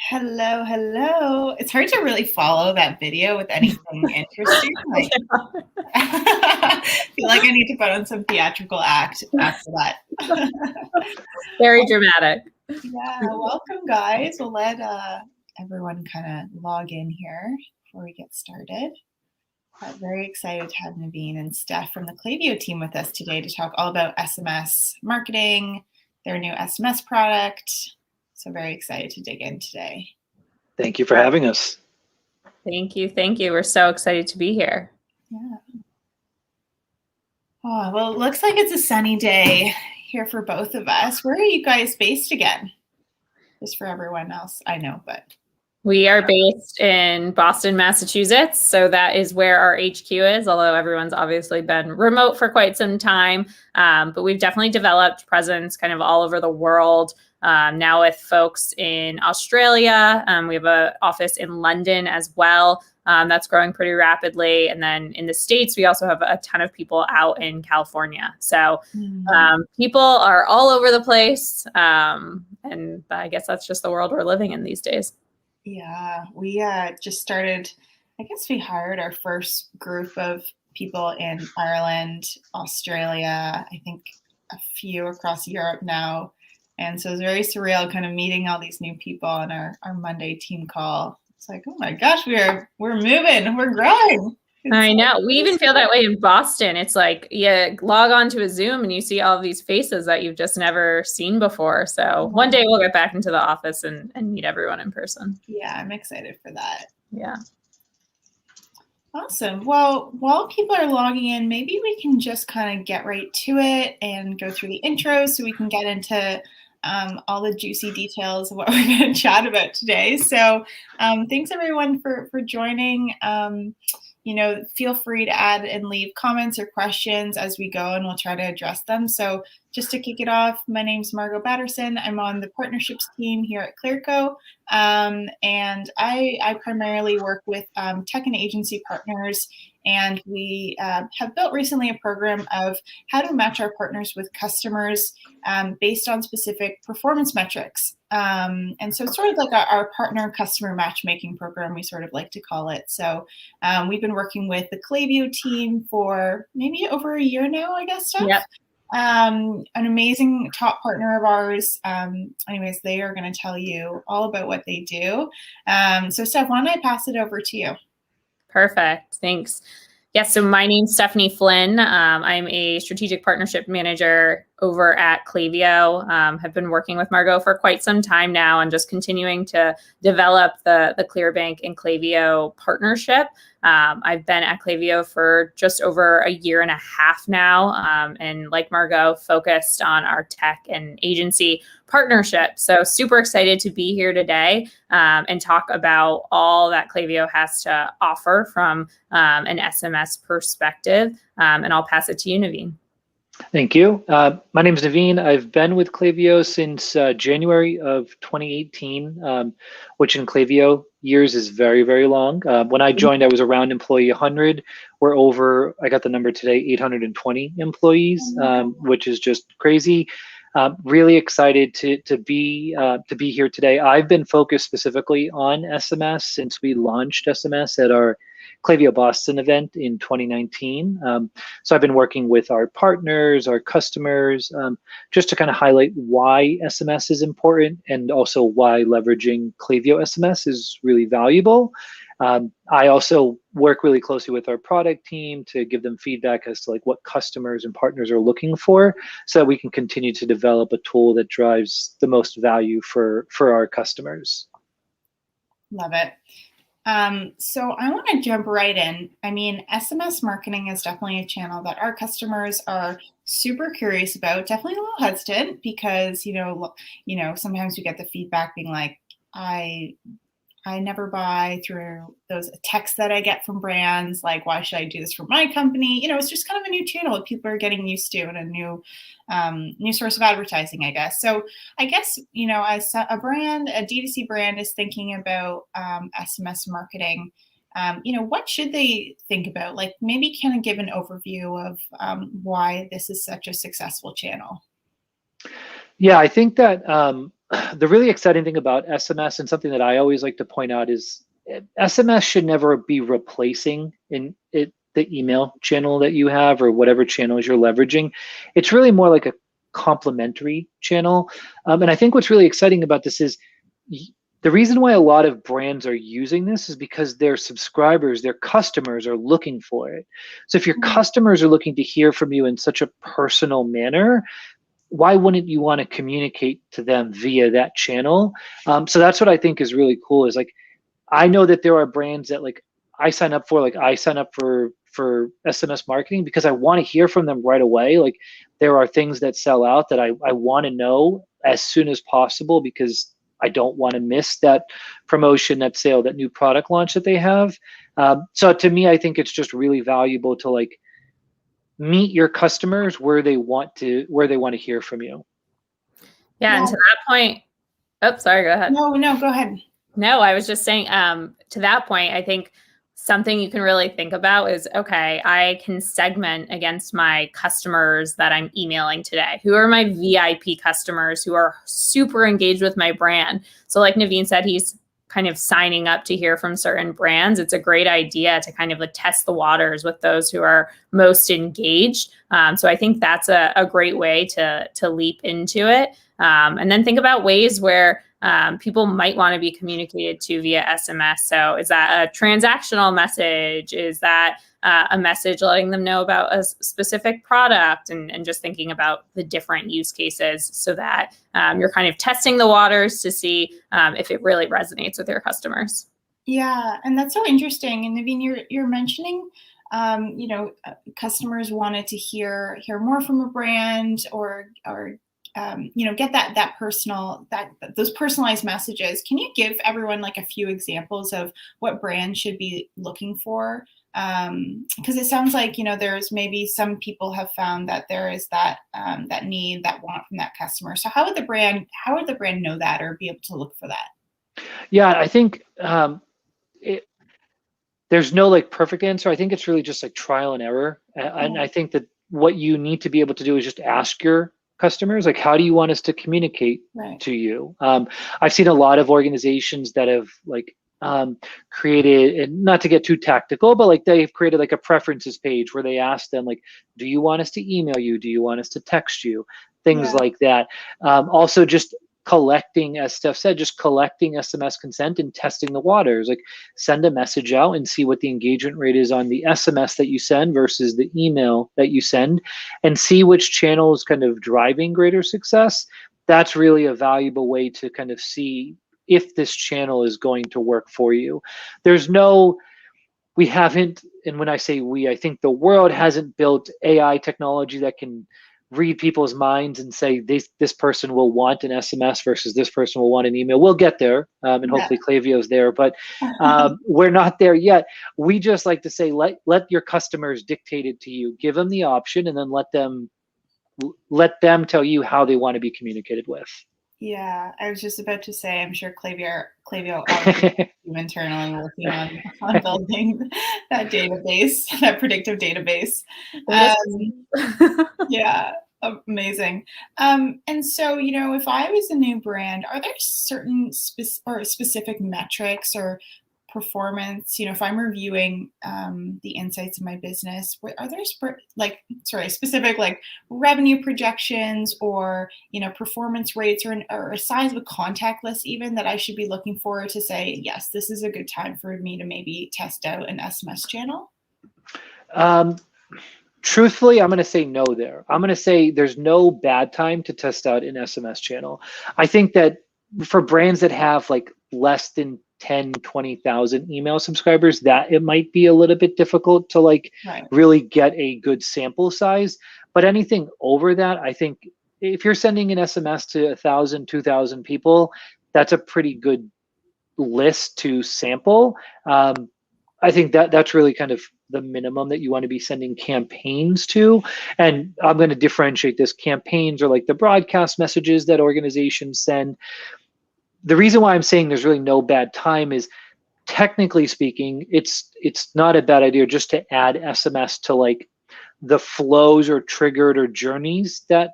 Hello, hello. It's hard to really follow that video with anything interesting. I feel like I need to put on some theatrical act after that. Very dramatic. Yeah, welcome guys. We'll let everyone kind of log in here before we get started. But very excited to have Naveen and Steph from the Clavio team with us today to talk all about SMS marketing, their new SMS product. So very excited to dig in today. Thank you for having us. Thank you. Thank you. We're so excited to be here. Yeah. Oh, well, it looks like it's a sunny day here for both of us. Where are you guys based again? Just for everyone else, I know, but. We are based in Boston, Massachusetts. So that is where our HQ is, although everyone's obviously been remote for quite some time. But we've definitely developed presence kind of all over the world. Now with folks in Australia, we have an office in London as well. That's growing pretty rapidly. And then in the States, we also have a ton of people out in California. So people are all over the place. And I guess that's just the world we're living in these days. Yeah, we just started, I guess we hired our first group of people in Ireland, Australia, I think a few across Europe now. And so it's very surreal kind of meeting all these new people on our Monday team call. It's like, oh my gosh, we're moving, we're growing. I know. We even feel that way in Boston. It's like you log on to a Zoom and you see all of these faces that you've just never seen before. So one day we'll get back into the office and meet everyone in person. Yeah, I'm excited for that. Yeah. Awesome. Well, while people are logging in, maybe we can just kind of get right to it and go through the intro so we can get into all the juicy details of what we're going to chat about today. So thanks everyone for joining. Feel free to add and leave comments or questions as we go, and we'll try to address them. So just to kick it off, my name's Margot Batterson. I'm on the partnerships team here at Clearco, and I primarily work with tech and agency partners, and we have built recently a program of how to match our partners with customers based on specific performance metrics. And so it's sort of like our partner customer matchmaking program, we sort of like to call it. So we've been working with the Clavio team for maybe over a year now, I guess, Steph. Yep. An amazing top partner of ours. Anyways, they are going to tell you all about what they do. So Steph, why don't I pass it over to you? Perfect. Thanks. Yes. So my name's Stephanie Flynn. I'm a strategic partnership manager over at Clavio. Have been working with Margot for quite some time now and just continuing to develop the ClearBank and Clavio partnership. I've been at Clavio for just over a year and a half now. And like Margot, focused on our tech and agency partnership. So super excited to be here today and talk about all that Clavio has to offer from an SMS perspective. And I'll pass it to you, Naveen. Thank you. My name is Naveen. I've been with Clavio since January of 2018, which in Clavio years is very, very long. When I joined, I was around employee 100. We're over, I got the number today, 820 employees, which is just crazy. Really excited to be here today. I've been focused specifically on SMS since we launched SMS at our Clavio Boston event in 2019. So I've been working with our partners, our customers, just to kind of highlight why SMS is important and also why leveraging Clavio SMS is really valuable. I also work really closely with our product team to give them feedback as to like what customers and partners are looking for so that we can continue to develop a tool that drives the most value for our customers. Love it. So I want to jump right in. I mean, SMS marketing is definitely a channel that our customers are super curious about, definitely a little hesitant because, sometimes we get the feedback being like, I never buy through those texts that I get from brands. Like, why should I do this for my company? It's just kind of a new channel that people are getting used to and a new source of advertising, I guess. So I guess, as a brand, a D2C brand is thinking about SMS marketing, what should they think about? Like maybe kind of give an overview of why this is such a successful channel. Yeah, I think that the really exciting thing about SMS, and something that I always like to point out, is SMS should never be replacing the email channel that you have or whatever channels you're leveraging. It's really more like a complementary channel. And I think what's really exciting about this is the reason why a lot of brands are using this is because their subscribers, their customers are looking for it. So if your customers are looking to hear from you in such a personal manner, why wouldn't you want to communicate to them via that channel? So that's what I think is really cool, is like, I know that there are brands that like I sign up for SMS marketing because I want to hear from them right away. Like, there are things that sell out that I want to know as soon as possible because I don't want to miss that promotion, that sale, that new product launch that they have. So to me, I think it's just really valuable to like meet your customers where they want to hear from you. Yeah, and to that point, oh, sorry, go ahead. No, go ahead. No, I was just saying, to that point, I think something you can really think about is, okay, I can segment against my customers that I'm emailing today. Who are my VIP customers who are super engaged with my brand? So like Naveen said, he's kind of signing up to hear from certain brands. It's a great idea to kind of like test the waters with those who are most engaged. So I think that's a great way to leap into it. And then think about ways where people might want to be communicated to via SMS. So is that a transactional message? Is that a message letting them know about a specific product, and just thinking about the different use cases so that you're kind of testing the waters to see if it really resonates with your customers. Yeah, and that's so interesting. And Naveen, you're mentioning customers wanted to hear more from a brand or get that personal, those personalized messages. Can you give everyone like a few examples of what brands should be looking for? Because it sounds like, there's maybe some people have found that there is that need, that want from that customer. So how would the brand know that or be able to look for that? Yeah, I think there's no like perfect answer. I think it's really just like trial and error. And I think that what you need to be able to do is just ask your customers, like, how do you want us to communicate to you? I've seen a lot of organizations that have like created, and not to get too tactical, but like they've created like a preferences page where they ask them like, do you want us to email you? Do you want us to text you? Things like that. Also just collecting, as Steph said, just collecting SMS consent and testing the waters. Like, send a message out and see what the engagement rate is on the SMS that you send versus the email that you send, and see which channel is kind of driving greater success. That's really a valuable way to kind of see if this channel is going to work for you. We haven't, and when I say we, I think the world hasn't built AI technology that can read people's minds and say this person will want an SMS versus this person will want an email. We'll get there, and hopefully Clavio's there, but we're not there yet. We just like to say, let your customers dictate it to you. Give them the option, and then let them tell you how they want to be communicated with. Yeah, I was just about to say, I'm sure Clavio already internally working on building that database, that predictive database. Yeah, amazing. And so, if I was a new brand, are there certain specific metrics or performance, if I'm reviewing the insights of my business, are there specific like revenue projections or performance rates or a size of a contact list even that I should be looking for to say, yes, this is a good time for me to maybe test out an SMS channel? Truthfully, I'm going to say no there. I'm going to say there's no bad time to test out an SMS channel. I think that for brands that have like less than 10, 20,000 email subscribers, that it might be a little bit difficult to like really get a good sample size. But anything over that, I think if you're sending an SMS to 1,000, 2,000 people, that's a pretty good list to sample. I think that's really kind of the minimum that you want to be sending campaigns to. And I'm going to differentiate this. Campaigns are like the broadcast messages that organizations send. The reason why I'm saying there's really no bad time is, technically speaking, it's not a bad idea just to add SMS to like the flows or triggered or journeys that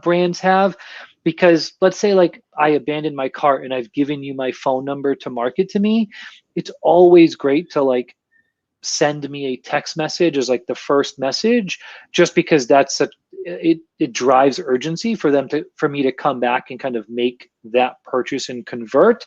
brands have. because let's say like I abandoned my cart and I've given you my phone number to market to me, it's always great to like send me a text message as like the first message, just because it drives urgency for me to come back and kind of make that purchase and convert.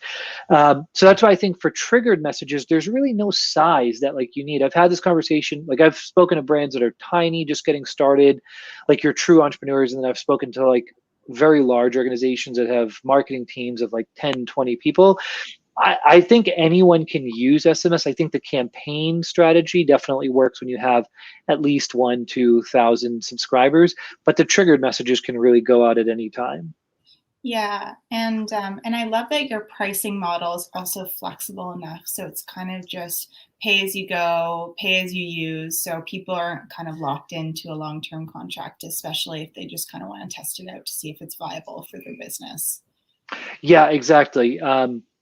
So that's why I think for triggered messages, there's really no size that like you need. I've had this conversation, like I've spoken to brands that are tiny, just getting started, like you're true entrepreneurs. And then I've spoken to like very large organizations that have marketing teams of like 10, 20 people. I think anyone can use SMS. I think the campaign strategy definitely works when you have at least 1,000-2,000 subscribers, but the triggered messages can really go out at any time. Yeah, and I love that your pricing model is also flexible enough, so it's kind of just pay as you go, pay as you use, so people aren't kind of locked into a long-term contract, especially if they just kind of want to test it out to see if it's viable for their business. Yeah, exactly.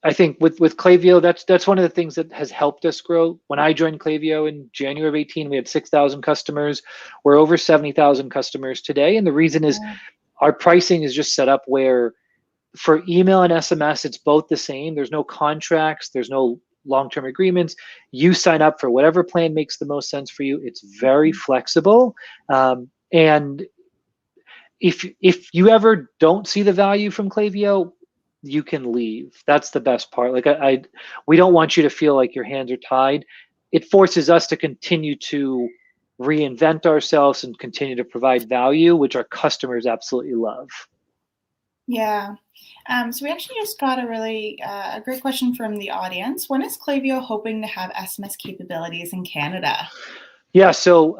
I think with Clavio, that's one of the things that has helped us grow. When I joined Clavio in January of 18, we had 6,000 customers. We're over 70,000 customers today. And the reason is our pricing is just set up where for email and SMS, it's both the same. There's no contracts. There's no long-term agreements. You sign up for whatever plan makes the most sense for you. It's very flexible. And if you ever don't see the value from Clavio, you can leave. That's the best part. Like we don't want you to feel like your hands are tied. It forces us to continue to reinvent ourselves and continue to provide value, which our customers absolutely love. Yeah. So we actually just got a really a great question from the audience. When is Clavio hoping to have SMS capabilities in Canada? Yeah, so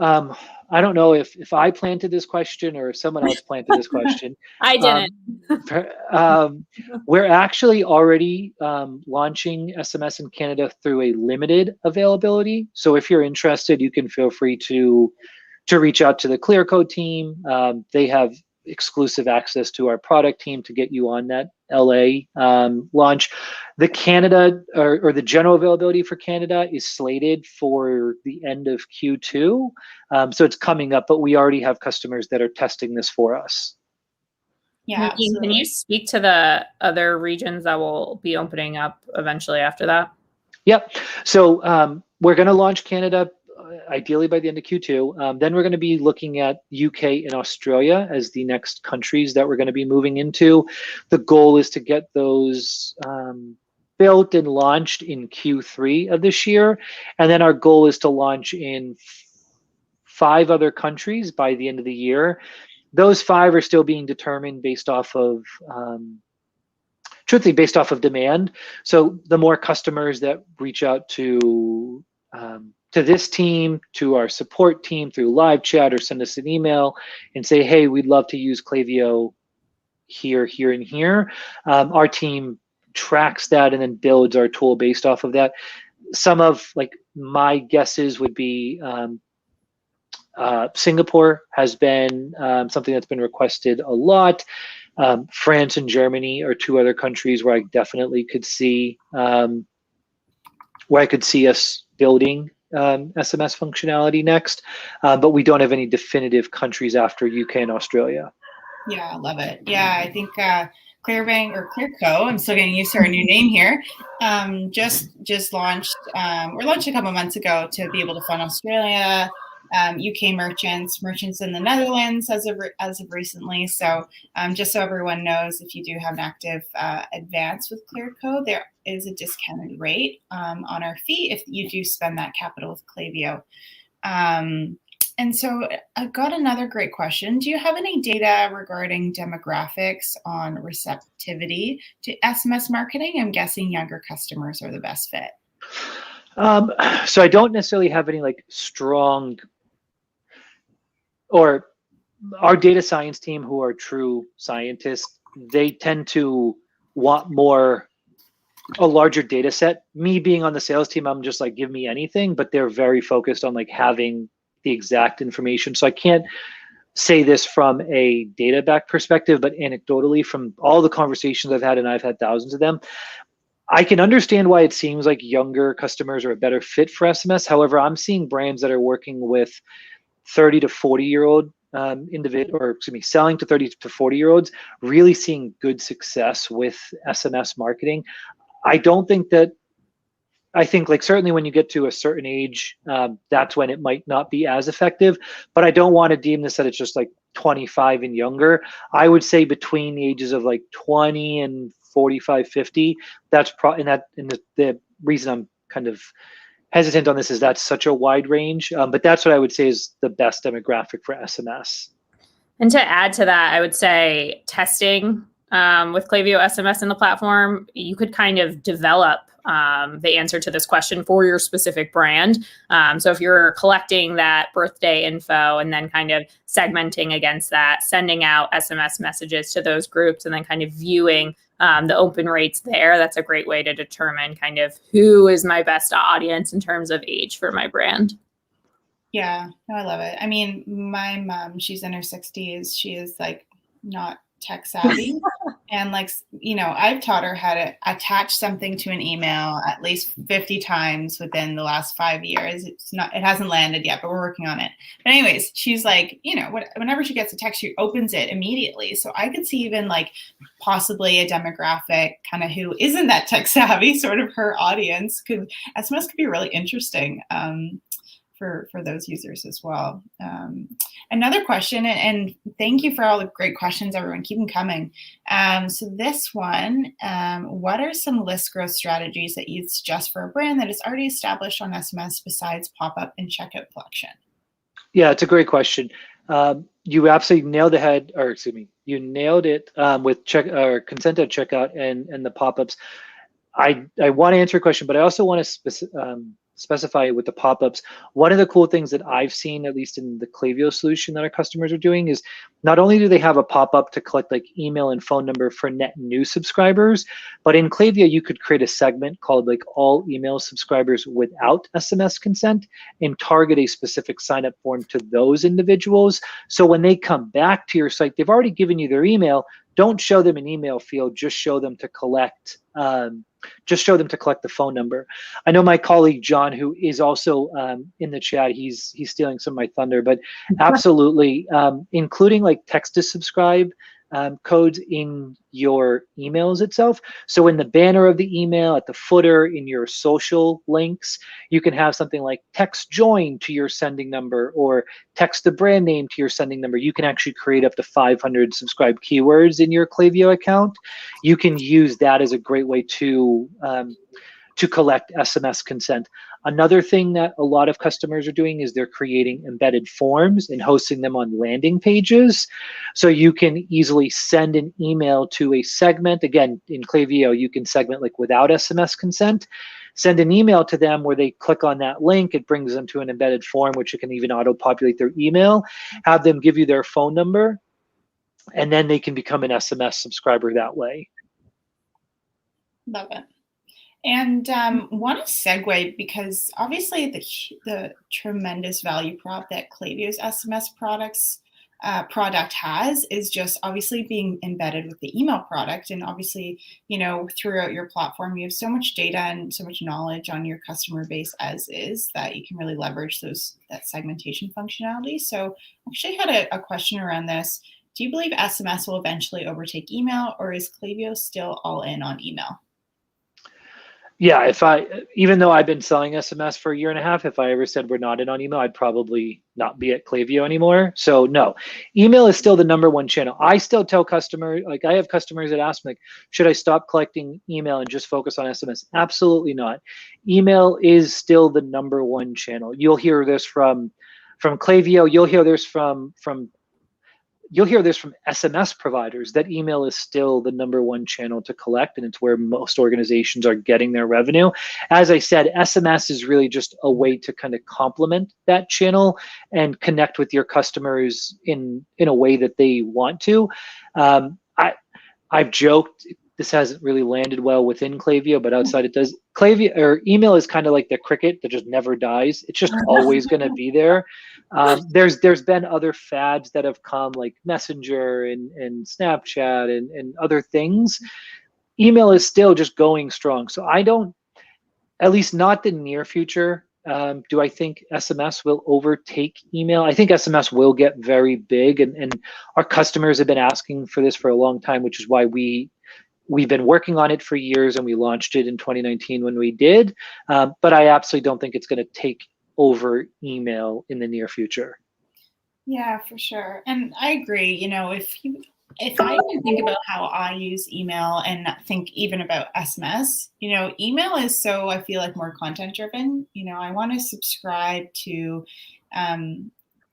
I don't know if I planted this question or if someone else planted this question. I didn't. We're actually already launching SMS in Canada through a limited availability. So if you're interested, you can feel free to reach out to the ClearCode team. They have exclusive access to our product team to get you on that LA launch. The Canada or the general availability for Canada is slated for the end of Q2. So it's coming up, but we already have customers that are testing this for us. Yeah, Can you speak to the other regions that will be opening up eventually after that? Yep. So we're going to launch Canada ideally by the end of Q2. Then we're going to be looking at UK and Australia as the next countries that we're going to be moving into. The goal is to get those built and launched in Q3 of this year. And then our goal is to launch in 5 other countries by the end of the year. Those 5 are still being determined based off of truthfully based off of demand. So the more customers that reach out to this team, to our support team through live chat or send us an email and say, hey, we'd love to use Clavio here, here, and here. Our team tracks that and then builds our tool based off of that. Some of like my guesses would be Singapore has been something that's been requested a lot. France and Germany are 2 other countries where I definitely could see us building SMS functionality next, but we don't have any definitive countries after UK and Australia. Yeah, I love it. Yeah, I think Clearbank or Clearco, I'm still getting used to our new name here, just launched, or launched a couple months ago to be able to fund Australia, UK merchants in the Netherlands as of recently. So just so everyone knows, if you do have an active advance with Clearco, there is a discounted rate on our fee if you do spend that capital with Clavio. And so I've got another great question. Do you have any data regarding demographics on receptivity to SMS marketing? I'm guessing younger customers are the best fit. So I don't necessarily have any like strong, or our data science team, who are true scientists, they tend to want a larger data set. Me being on the sales team, I'm just like, give me anything, but they're very focused on like having the exact information. So I can't say this from a data back perspective, but anecdotally from all the conversations I've had, and I've had thousands of them, I can understand why it seems like younger customers are a better fit for SMS. However, I'm seeing brands that are working with 30 to 40-year-old selling to 30 to 40-year-olds, really seeing good success with SMS marketing. I think like certainly when you get to a certain age, that's when it might not be as effective, but I don't want to deem this that it's just like 25 and younger. I would say between the ages of like 20 and 45, 50, that's the reason I'm kind of hesitant on this is that's such a wide range, but that's what I would say is the best demographic for SMS. And to add to that, I would say testing with Clavio SMS in the platform, you could kind of develop the answer to this question for your specific brand. So if you're collecting that birthday info and then kind of segmenting against that, sending out SMS messages to those groups and then kind of viewing the open rates there, that's a great way to determine kind of who is my best audience in terms of age for my brand. Yeah, no, I love it. I mean, my mom, she's in her 60s. She is like not tech savvy. And like, I've taught her how to attach something to an email at least 50 times within the last 5 years. It hasn't landed yet, but we're working on it. But anyways, she's like, whenever she gets a text, she opens it immediately. So I could see even like possibly a demographic kind of who isn't that tech savvy, sort of her audience. SMS could be really interesting. For those users as well. Another question, and thank you for all the great questions, everyone. Keep them coming. So this one, what are some list growth strategies that you'd suggest for a brand that is already established on SMS besides pop-up and checkout collection? Yeah, it's a great question. You absolutely nailed you nailed it with consent at checkout and the pop-ups. I want to answer a question, but I also want to specify it with the pop-ups. One of the cool things that I've seen, at least in the Clavio solution that our customers are doing, is not only do they have a pop-up to collect like email and phone number for net new subscribers, but in Clavio you could create a segment called like all email subscribers without SMS consent and target a specific sign-up form to those individuals. So when they come back to your site, they've already given you their email. Don't show them an email field, just show them to collect the phone number. I know my colleague John, who is also in the chat, he's stealing some of my thunder, but absolutely, including like text to subscribe codes in your emails itself. So in the banner of the email, at the footer, in your social links, you can have something like text join to your sending number or text the brand name to your sending number. You can actually create up to 500 subscribed keywords in your Clavio account. You can use that as a great way to collect SMS consent. Another thing that a lot of customers are doing is they're creating embedded forms and hosting them on landing pages. So you can easily send an email to a segment. Again, in Clavio, you can segment like without SMS consent. Send an email to them where they click on that link. It brings them to an embedded form, which you can even auto-populate their email, have them give you their phone number, and then they can become an SMS subscriber that way. Love it. And want to segue, because obviously the tremendous value prop that Clavio's SMS product has is just obviously being embedded with the email product. And obviously, throughout your platform, you have so much data and so much knowledge on your customer base as is that you can really leverage that segmentation functionality. So I actually had a question around this. Do you believe SMS will eventually overtake email, or is Clavio still all in on email? Yeah, even though I've been selling SMS for a year and a half, if I ever said we're not in on email, I'd probably not be at Clavio anymore. So no, email is still the #1 channel. I still tell customers, like I have customers that ask me, like, should I stop collecting email and just focus on SMS? Absolutely not. Email is still the #1 channel. You'll hear this from Clavio. You'll hear this from SMS providers, that email is still the #1 channel to collect, and it's where most organizations are getting their revenue. As I said, SMS is really just a way to kind of complement that channel and connect with your customers in a way that they want to. I've joked, this hasn't really landed well within Clavio, but outside it does. Clavio or email is kind of like the cricket that just never dies. It's just always going to be there. There's been other fads that have come, like Messenger and Snapchat and other things. Email is still just going strong. So I don't, at least not the near future, Do I think SMS will overtake email? I think SMS will get very big, and our customers have been asking for this for a long time, which is why we've been working on it for years, and we launched it in 2019 when we did. But I absolutely don't think it's going to take over email in the near future. Yeah, for sure. And I agree. If I even think about how I use email and think even about SMS, email is so, I feel like, more content driven. I want to subscribe to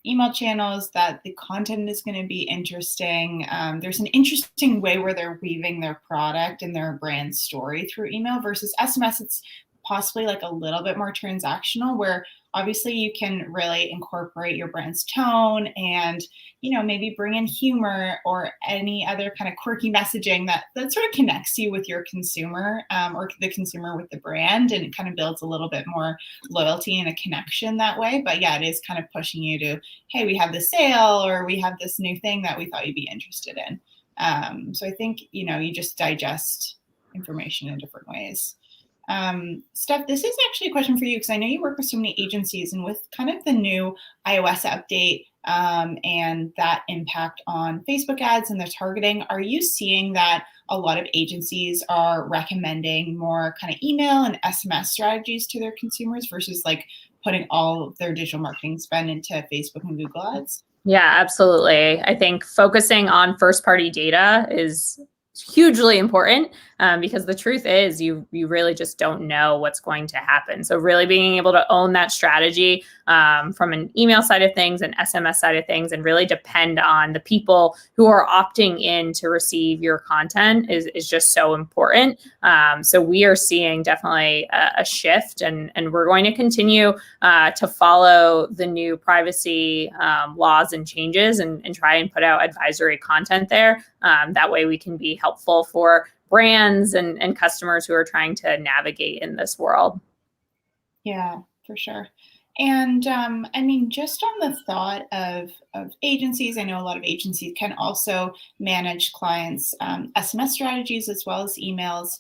email channels that the content is going to be interesting. There's an interesting way where they're weaving their product and their brand story through email versus SMS. It's possibly like a little bit more transactional, where obviously you can really incorporate your brand's tone and, maybe bring in humor or any other kind of quirky messaging that sort of connects you with your consumer, or the consumer with the brand, and it kind of builds a little bit more loyalty and a connection that way. But yeah, it is kind of pushing you to, hey, we have this sale, or we have this new thing that we thought you'd be interested in. So I think, you just digest information in different ways. Steph, this is actually a question for you, because I know you work with so many agencies, and with kind of the new iOS update and that impact on Facebook ads and their targeting, are you seeing that a lot of agencies are recommending more kind of email and SMS strategies to their consumers versus like putting all of their digital marketing spend into Facebook and Google ads? Yeah, absolutely. I think focusing on first-party data is hugely important, because the truth is you really just don't know what's going to happen. So really being able to own that strategy from an email side of things and SMS side of things, and really depend on the people who are opting in to receive your content is just so important. So we are seeing definitely a shift, and we're going to continue to follow the new privacy laws and changes, and try and put out advisory content there. That way we can be helpful for brands and customers who are trying to navigate in this world. Yeah, for sure. And I mean, just on the thought of agencies, I know a lot of agencies can also manage clients' SMS strategies as well as emails.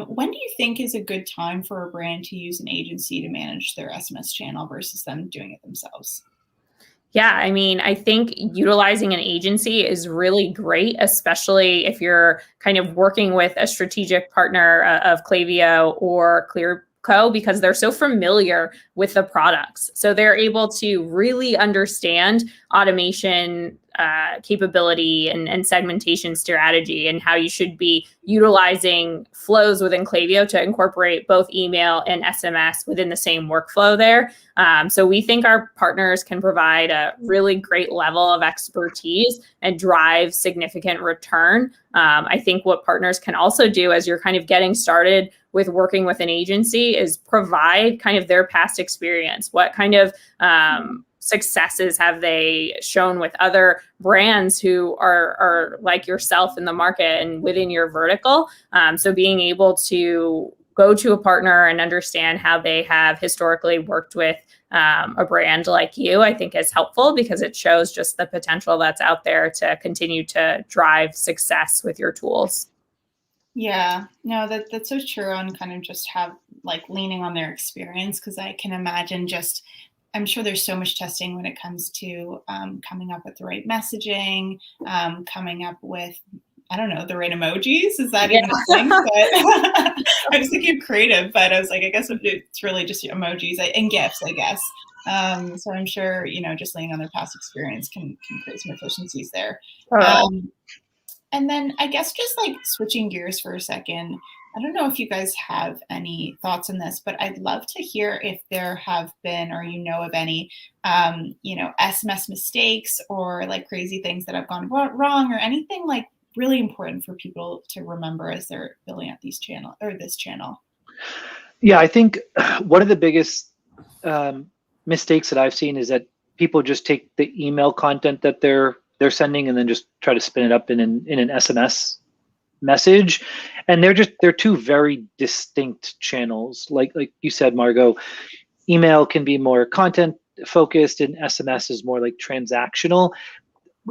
When do you think is a good time for a brand to use an agency to manage their SMS channel versus them doing it themselves? Yeah, I mean, I think utilizing an agency is really great, especially if you're kind of working with a strategic partner of Clavio or Clearco, because they're so familiar with the products. So they're able to really understand automation capability and segmentation strategy, and how you should be utilizing flows within Clavio to incorporate both email and SMS within the same workflow there. So we think our partners can provide a really great level of expertise and drive significant return. I think what partners can also do as you're kind of getting started with working with an agency is provide kind of their past experience. What kind of successes have they shown with other brands who are like yourself in the market and within your vertical? So being able to go to a partner and understand how they have historically worked with a brand like you, I think is helpful, because it shows just the potential that's out there to continue to drive success with your tools. Yeah, no, that's so true on kind of just leaning on their experience, because I can imagine I'm sure there's so much testing when it comes to coming up with the right messaging, coming up with, I don't know, the right emojis. Is that even a thing? But I was thinking of creative, but I was like, I guess it's really just emojis and GIFs, I guess. So I'm sure, just leaning on their past experience can create some efficiencies there. And then I guess just like switching gears for a second, I don't know if you guys have any thoughts on this, but I'd love to hear if there have been, or of any, SMS mistakes or like crazy things that have gone wrong, or anything like really important for people to remember as they're building out this channel. Yeah, I think one of the biggest mistakes that I've seen is that people just take the email content that they're sending and then just try to spin it up in an SMS message, and they're two very distinct channels. Like you said, Margot, email can be more content focused, and SMS is more like transactional.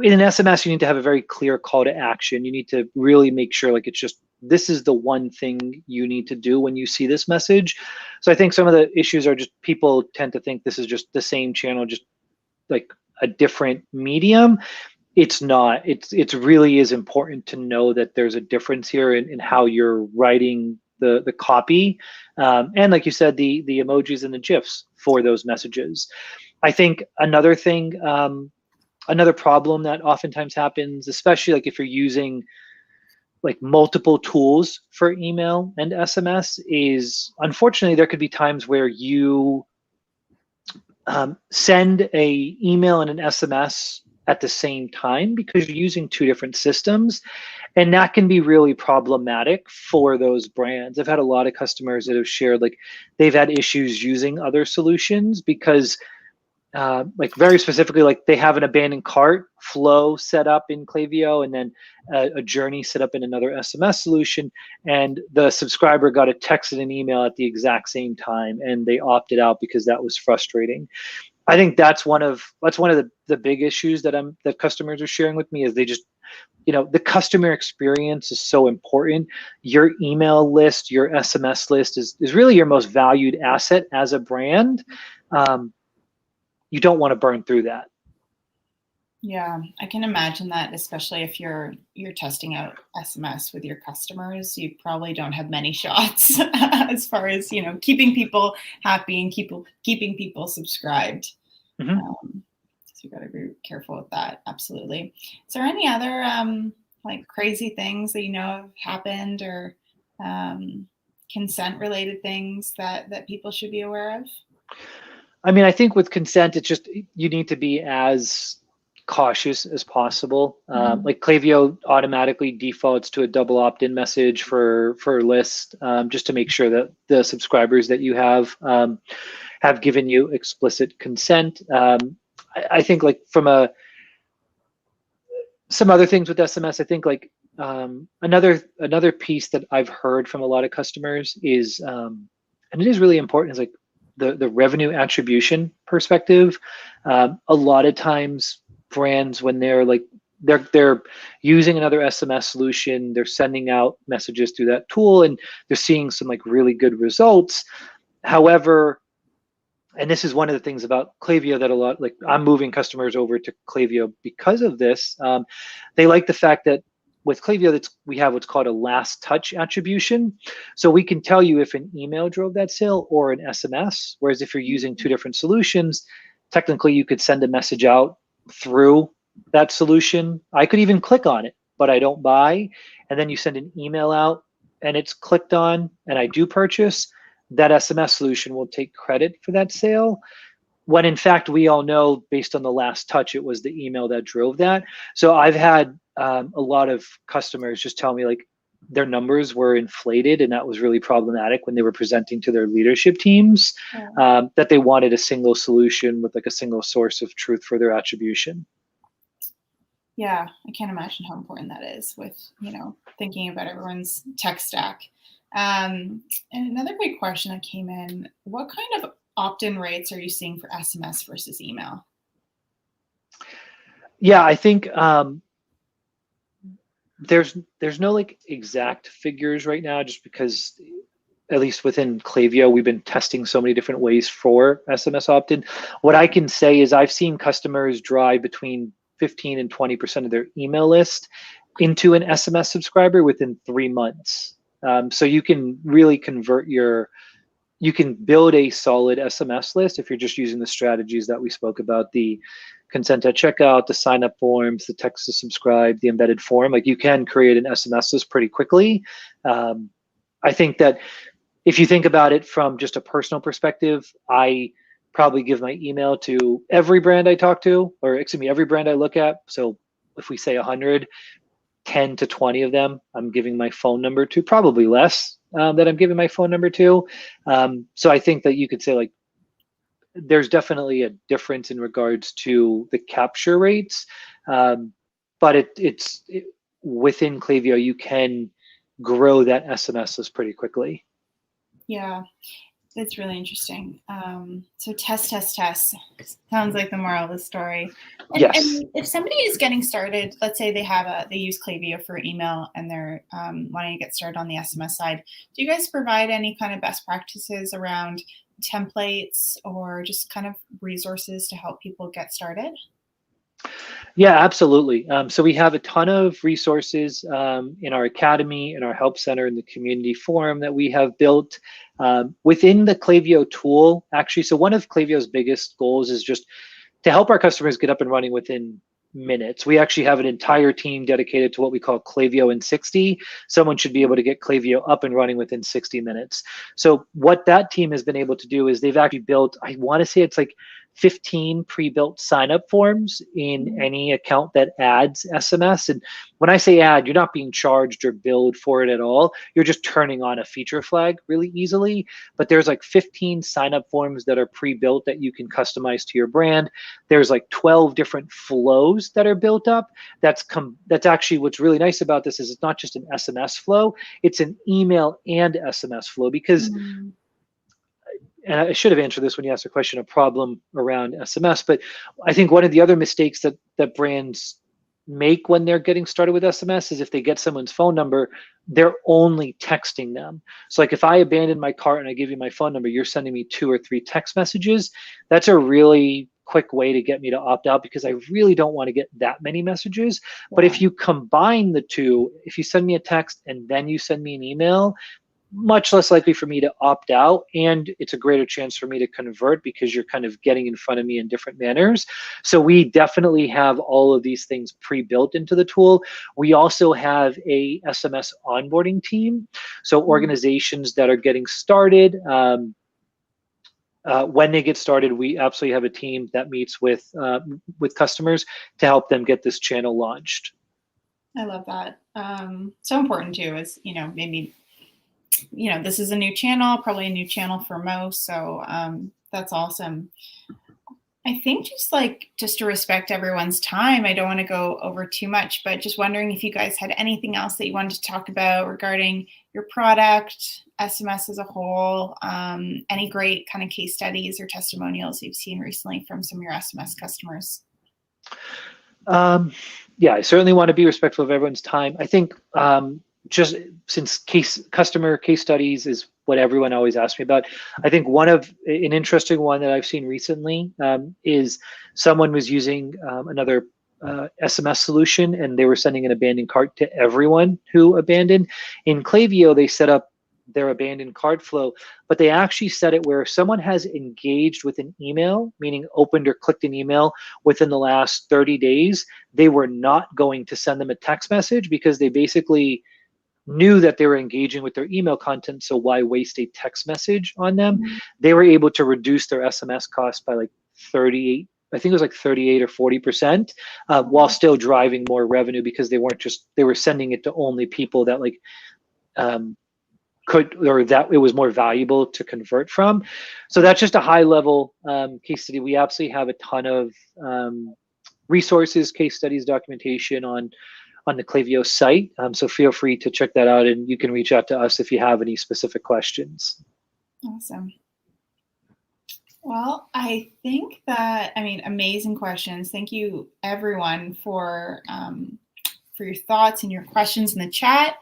In an SMS, you need to have a very clear call to action. You need to really make sure like it's just this is the one thing you need to do when you see this message. So I think some of the issues are just people tend to think this is just the same channel, just like a different medium. It's not. It's really is important to know that there's a difference here in how you're writing the copy, and like you said, the emojis and the GIFs for those messages. I think another thing, another problem that oftentimes happens, especially like if you're using like multiple tools for email and SMS, is unfortunately there could be times where you send a email and an SMS at the same time because you're using two different systems, and that can be really problematic for those brands. I've had a lot of customers that have shared like they've had issues using other solutions because like very specifically, like they have an abandoned cart flow set up in Clavio and then a journey set up in another SMS solution, and the subscriber got a text and an email at the exact same time, and they opted out because that was frustrating. I think that's one of the big issues that customers are sharing with me, is they just, the customer experience is so important. Your email list, your SMS list is really your most valued asset as a brand. You don't want to burn through that. Yeah, I can imagine that, especially if you're testing out SMS with your customers, you probably don't have many shots as far as, keeping people happy and keeping people subscribed. Mm-hmm. So you got to be careful with that. Absolutely. Is there any other like crazy things that have happened, or consent related things that people should be aware of? I mean, I think with consent, it's just you need to be as cautious as possible. Like Clavio automatically defaults to a double opt-in message for a list, just to make sure that the subscribers that you have given you explicit consent. I think like from some other things with SMS, I think like another piece that I've heard from a lot of customers is, and it is really important, is like the revenue attribution perspective. A lot of times brands, when they're using another SMS solution, they're sending out messages through that tool and they're seeing some like really good results. However, and this is one of the things about Clavio that a lot, like I'm moving customers over to Clavio because of this. They like the fact that with Clavio, we have what's called a last touch attribution. So we can tell you if an email drove that sale or an SMS, whereas if you're using two different solutions, technically you could send a message out through that solution. I could even click on it, but I don't buy. And then you send an email out and it's clicked on and I do purchase. That SMS solution will take credit for that sale, when in fact we all know based on the last touch, it was the email that drove that. So I've had a lot of customers just tell me like their numbers were inflated, and that was really problematic when they were presenting to their leadership teams, that they wanted a single solution with like a single source of truth for their attribution. Yeah, I can't imagine how important that is with, thinking about everyone's tech stack. And another big question that came in, what kind of opt-in rates are you seeing for SMS versus email? Yeah, I think there's no like exact figures right now, just because at least within Clavio, we've been testing so many different ways for SMS opt-in. What I can say is I've seen customers drive between 15 and 20% of their email list into an SMS subscriber within 3 months. So you can really you can build a solid SMS list if you're just using the strategies that we spoke about, the consent at checkout, the sign up forms, the text to subscribe, the embedded form. Like you can create an SMS list pretty quickly. I think that if you think about it from just a personal perspective, I probably give my email to every brand I talk to, or excuse me, every brand I look at. So if we say 100, 10 to 20 of them I'm giving my phone number to, probably less that I'm giving my phone number to. So I think that you could say like there's definitely a difference in regards to the capture rates, but it's within Clavio you can grow that SMS list pretty quickly. Yeah. That's really interesting. So test, test, test. Sounds like the moral of the story. Yes. And if somebody is getting started, let's say they use Klaviyo for email and they're wanting to get started on the SMS side, do you guys provide any kind of best practices around templates or just kind of resources to help people get started? Yeah, absolutely. So we have a ton of resources in our academy, in our help center, in the community forum that we have built within the Clavio tool. Actually, so one of Clavio's biggest goals is just to help our customers get up and running within minutes. We actually have an entire team dedicated to what we call Clavio in 60. Someone should be able to get Clavio up and running within 60 minutes. So what that team has been able to do is they've actually built, I want to say it's like 15 pre-built sign-up forms in any account that adds SMS. And when I say add, you're not being charged or billed for it at all. You're just turning on a feature flag really easily. But there's like 15 sign-up forms that are pre-built that you can customize to your brand. There's like 12 different flows that are built up. That's actually what's really nice about this is it's not just an SMS flow, it's an email and SMS flow because and I should have answered this when you asked a question, a problem around SMS, but I think one of the other mistakes that brands make when they're getting started with SMS is if they get someone's phone number, they're only texting them. So like if I abandon my cart and I give you my phone number, you're sending me 2 or 3 text messages. That's a really quick way to get me to opt out because I really don't want to get that many messages. But if you combine the two, if you send me a text and then you send me an email, much less likely for me to opt out, and it's a greater chance for me to convert because you're kind of getting in front of me in different manners. So we definitely have all of these things pre-built into the tool. We also have a SMS onboarding team. So organizations that are getting started, when they get started, we absolutely have a team that meets with customers to help them get this channel launched. I love that. So important too is, maybe this is a new channel, probably a new channel for most. So that's awesome. I think just to respect everyone's time, I don't want to go over too much, but just wondering if you guys had anything else that you wanted to talk about regarding your product, SMS as a whole, any great kind of case studies or testimonials you've seen recently from some of your SMS customers. Yeah, I certainly want to be respectful of everyone's time. I think just since customer case studies is what everyone always asks me about, I think an interesting one that I've seen recently is someone was using another SMS solution and they were sending an abandoned cart to everyone who abandoned. In Clavio, they set up their abandoned cart flow, but they actually set it where if someone has engaged with an email, meaning opened or clicked an email within the last 30 days, they were not going to send them a text message because they basically knew that they were engaging with their email content, so why waste a text message on them? They were able to reduce their SMS cost by like 38, I think it was like 38 or 40%, while still driving more revenue because they were sending it to only people that that it was more valuable to convert from. So that's just a high level case study. We absolutely have a ton of resources, case studies, documentation on the Clavio site. So feel free to check that out and you can reach out to us if you have any specific questions. Awesome. Well, I think that, amazing questions. Thank you everyone for your thoughts and your questions in the chat.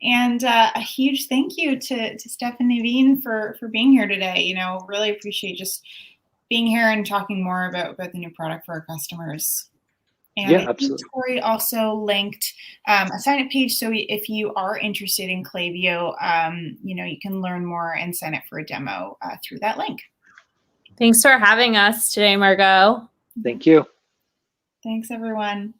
And a huge thank you to Steph and Naveen for being here today. Really appreciate just being here and talking more about the new product for our customers. And yeah, absolutely. Tori also linked a sign-up page. So if you are interested in Clavio, you can learn more and sign up for a demo through that link. Thanks for having us today, Margot. Thank you. Thanks, everyone.